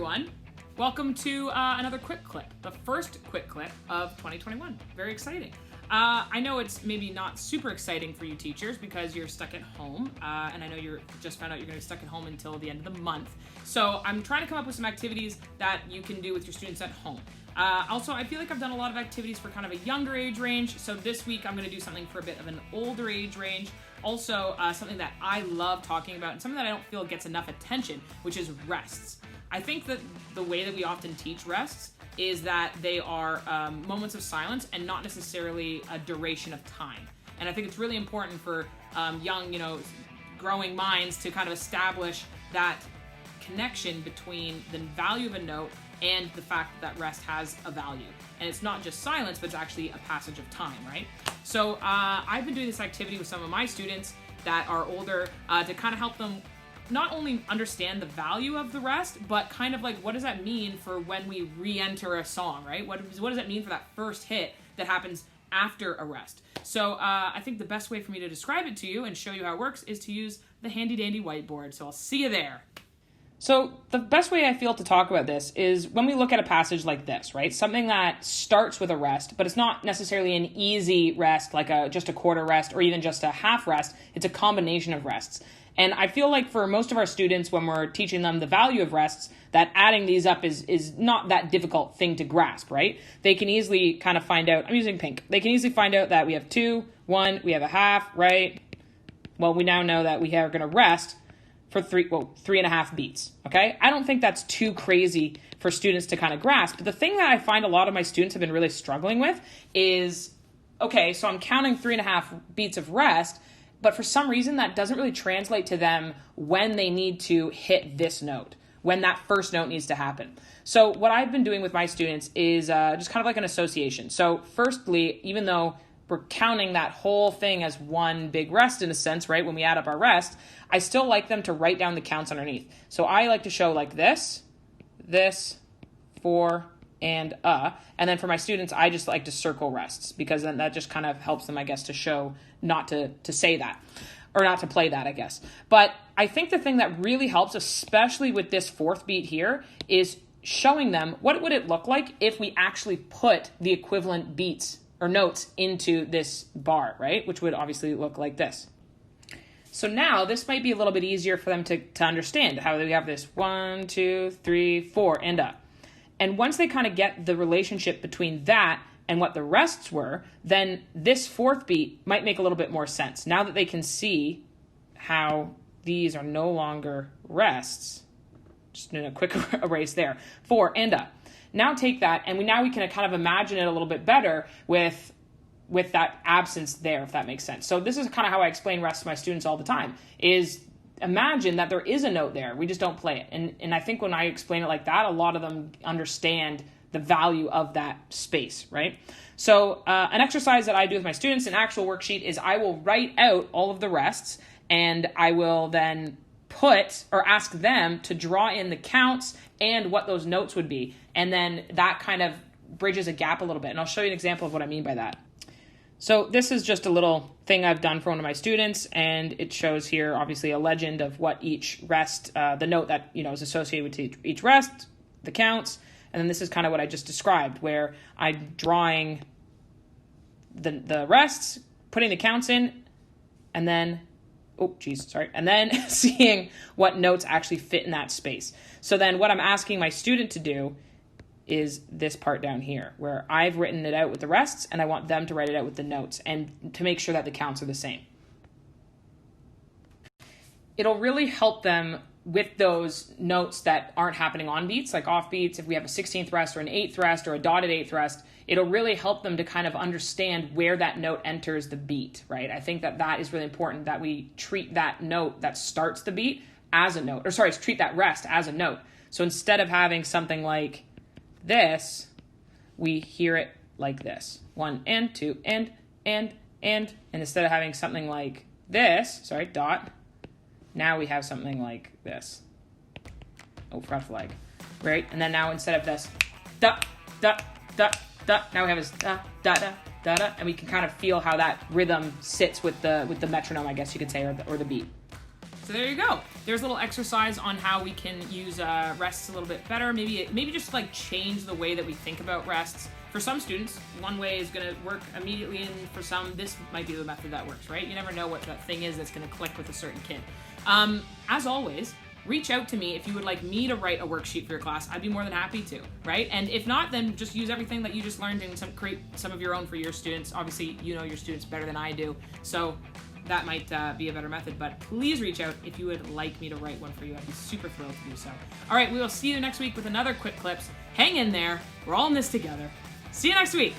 everyone. Welcome to another quick clip, the first quick clip of 2021. Very exciting. I know it's maybe not super exciting for you teachers because you're stuck at home, and I know you're just found out you're going to be stuck at home until the end of the month. So I'm trying to come up with some activities that you can do with your students at home. Also, I feel like I've done a lot of activities for kind of a younger age range, so this week I'm going to do something for a bit of an older age range. Also, something that I love talking about and something that I don't feel gets enough attention, which is rests. I think that the way that we often teach rests is that they are moments of silence and not necessarily a duration of time. And I think it's really important for young, growing minds to kind of establish that connection between the value of a note and the fact that rest has a value. And it's not just silence, but it's actually a passage of time, right? So I've been doing this activity with some of my students that are older to kind of help them not only understand the value of the rest, but kind of like, what does that mean for when we re-enter a song, right? What does that mean for that first hit that happens after a rest? So I think the best way for me to describe it to you and show you how it works is to use the handy dandy whiteboard. So I'll see you there. So the best way I feel to talk about this is when we look at a passage like this, right? Something that starts with a rest, but it's not necessarily an easy rest, like just a quarter rest or even just a half rest. It's a combination of rests. And I feel like for most of our students, when we're teaching them the value of rests, that adding these up is not that difficult thing to grasp, right? They can easily kind of find out, I'm using pink. They can easily find out that we have 2, 1, we have a half, right? Well, we now know that we are going to rest for 3.5 beats, okay? I don't think that's too crazy for students to kind of grasp. But the thing that I find a lot of my students have been really struggling with is, okay, so I'm counting 3.5 beats of rest, but for some reason that doesn't really translate to them when they need to hit this note, when that first note needs to happen. So what I've been doing with my students is just kind of like an association. So firstly, even though we're counting that whole thing as one big rest in a sense, right? When we add up our rest, I still like them to write down the counts underneath. So I like to show like this, 4, and then for my students, I just like to circle rests because then that just kind of helps them, I guess, to show not to say that or not to play that, I guess. But I think the thing that really helps, especially with this fourth beat here, is showing them what would it look like if we actually put the equivalent beats or notes into this bar, right? Which would obviously look like this. So now this might be a little bit easier for them to understand how we have this 1, 2, 3, 4, and up. And once they kind of get the relationship between that and what the rests were, then this fourth beat might make a little bit more sense. Now that they can see how these are no longer rests, just doing a quick erase there, 4 and up. Now take that, and now we can kind of imagine it a little bit better with that absence there, if that makes sense. So this is kind of how I explain rests to my students all the time, is imagine that there is a note there. We just don't play it. And I think when I explain it like that, a lot of them understand the value of that space, right? So an exercise that I do with my students, an actual worksheet, is I will write out all of the rests, and I will then ask them to draw in the counts and what those notes would be. And then that kind of bridges a gap a little bit. And I'll show you an example of what I mean by that. So this is just a little thing I've done for one of my students, and it shows here obviously a legend of what each rest, the note that is associated with each rest, the counts, and then this is kind of what I just described, where I'm drawing the rests, putting the counts in, and then and then seeing what notes actually fit in that space. So then what I'm asking my student to do is this part down here, where I've written it out with the rests, and I want them to write it out with the notes, and to make sure that the counts are the same. It'll really help them with those notes that aren't happening on beats, like off beats. If we have a 16th rest or an 8th rest or a dotted 8th rest, it'll really help them to kind of understand where that note enters the beat, right? I think that is really important, that we treat that note that starts the beat as a note, treat that rest as a note. So instead of having something like this, we hear it like this, 1 and 2 and instead of having something like this, dot, now we have something like this. Forgot flag, right? And then now instead of this, da da da da, now we have this da da da da da, and we can kind of feel how that rhythm sits with the metronome, I guess you could say, or the beat. Does So there you go. There's a little exercise on how we can use rests a little bit better. Maybe just like change the way that we think about rests. For some students, one way is going to work immediately, and for some, this might be the method that works, right? You never know what that thing is that's going to click with a certain kid. As always, reach out to me if you would like me to write a worksheet for your class. I'd be more than happy to, right? And if not, then just use everything that you just learned and create some of your own for your students. Obviously, you know your students better than I do, so that might be a better method. But please reach out if you would like me to write one for you. I'd be super thrilled to do so. All right, we will see you next week with another Quick Clips. Hang in there. We're all in this together. See you next week.